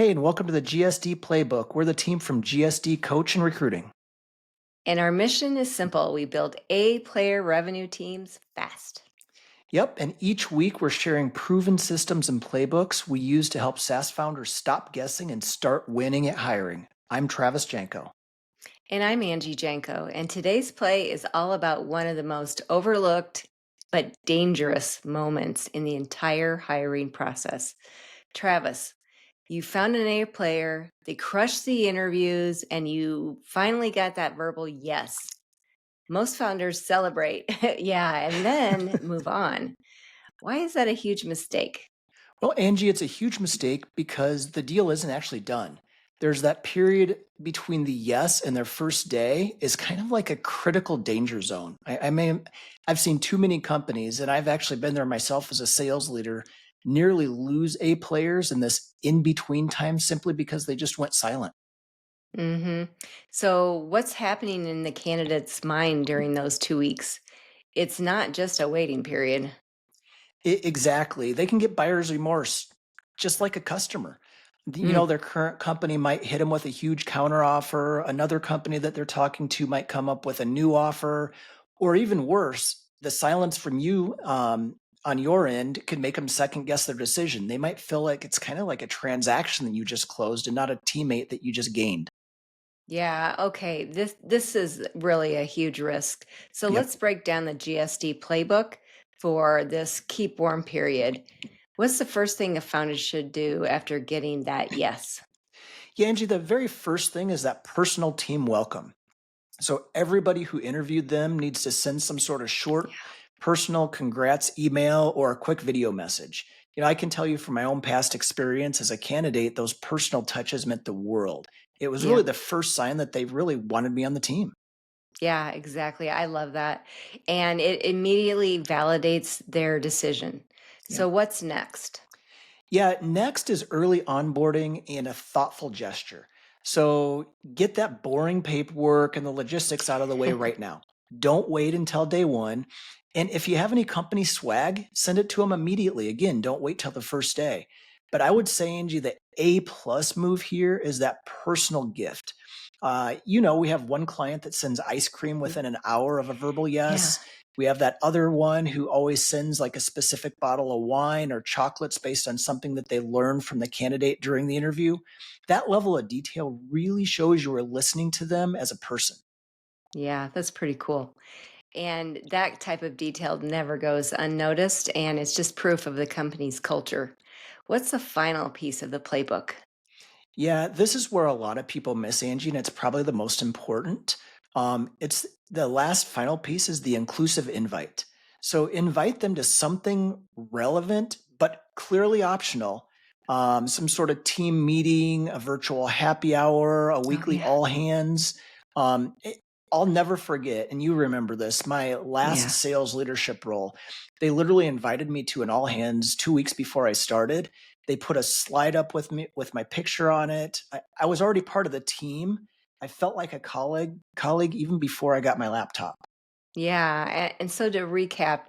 Hey, and welcome to the GSD Playbook. We're the team from GSD Coach and Recruiting. And our mission is simple. We build A player revenue teams fast. Yep, and each week we're sharing proven systems and playbooks we use to help SaaS founders stop guessing and start winning at hiring. I'm Travis Janko. And I'm Angie Janko. And today's play is all about one of the most overlooked but dangerous moments in the entire hiring process. Travis, you found an A player, they crushed the interviews, and you finally got that verbal yes. Most founders celebrate, yeah, and then move on. Why is that a huge mistake? Well, Angie, it's a huge mistake because the deal isn't actually done. There's that period between the yes and their first day is kind of like a critical danger zone. I've seen too many companies, and I've actually been there myself as a sales leader, nearly lose A players in this in between time simply because they just went silent. So, what's happening in the candidate's mind during those 2 weeks? It's not just a waiting period. Exactly. They can get buyer's remorse, just like a customer. Mm, Their current company might hit them with a huge counter offer. Another company that they're talking to might come up with a new offer, or even worse, the silence from you on your end could make them second guess their decision. They might feel like it's kind of like a transaction that you just closed and not a teammate that you just gained. yeah, okay. This is really a huge risk. So Yep. let's break down the GSD playbook for this keep warm period. What's the first thing a founder should do after getting that yes? Yeah, Angie, the very first thing is that personal team welcome. So everybody who interviewed them needs to send some sort of short personal congrats email or a quick video message. I can tell you from my own past experience as a candidate, those personal touches meant the world. It was Yeah. really the first sign that they really wanted me on the team. Yeah, exactly. I love that. And it immediately validates their decision. Yeah. So what's next? Yeah, next is early onboarding and a thoughtful gesture. So get that boring paperwork and the logistics out of the way right now. Don't wait until day one. And if you have any company swag, send it to them immediately. Again, don't wait till the first day. But I would say, Angie, the A plus move here is that personal gift. We have one client that sends ice cream within an hour of a verbal Yeah. yes. We have that other one who always sends like a specific bottle of wine or chocolates based on something that they learned from the candidate during the interview. That level of detail really shows you are listening to them as a person. Yeah, that's pretty cool. And that type of detail never goes unnoticed, and it's just proof of the company's culture. What's the final piece of the playbook? Yeah, this is where a lot of people miss, Angie, and it's probably the most important. It's the last final piece is the inclusive invite. So invite them to something relevant, but clearly optional. Some sort of team meeting, a virtual happy hour, a Oh, weekly yeah. all hands. Um, it- I'll never forget, and you remember this, my last Yeah. sales leadership role. They literally invited me to an all hands 2 weeks before I started. They put a slide up with me with my picture on it. I was already part of the team. I felt like a colleague even before I got my laptop. Yeah. And so to recap,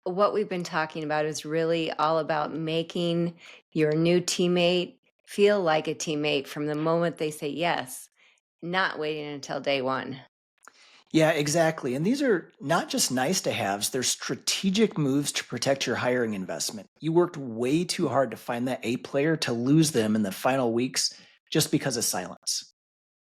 what we've been talking about is really all about making your new teammate feel like a teammate from the moment they say yes, not waiting until day one. Yeah, exactly. And these are not just nice to haves, they're strategic moves to protect your hiring investment. You worked way too hard to find that A player to lose them in the final weeks just because of silence.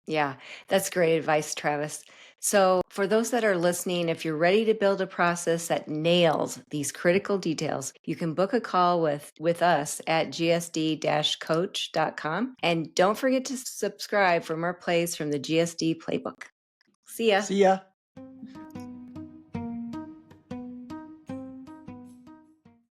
Yeah, that's great advice, Travis. So, for those that are listening, if you're ready to build a process that nails these critical details, you can book a call with us at gsd-coach.com. And don't forget to subscribe for more plays from the GSD playbook. See ya. See ya.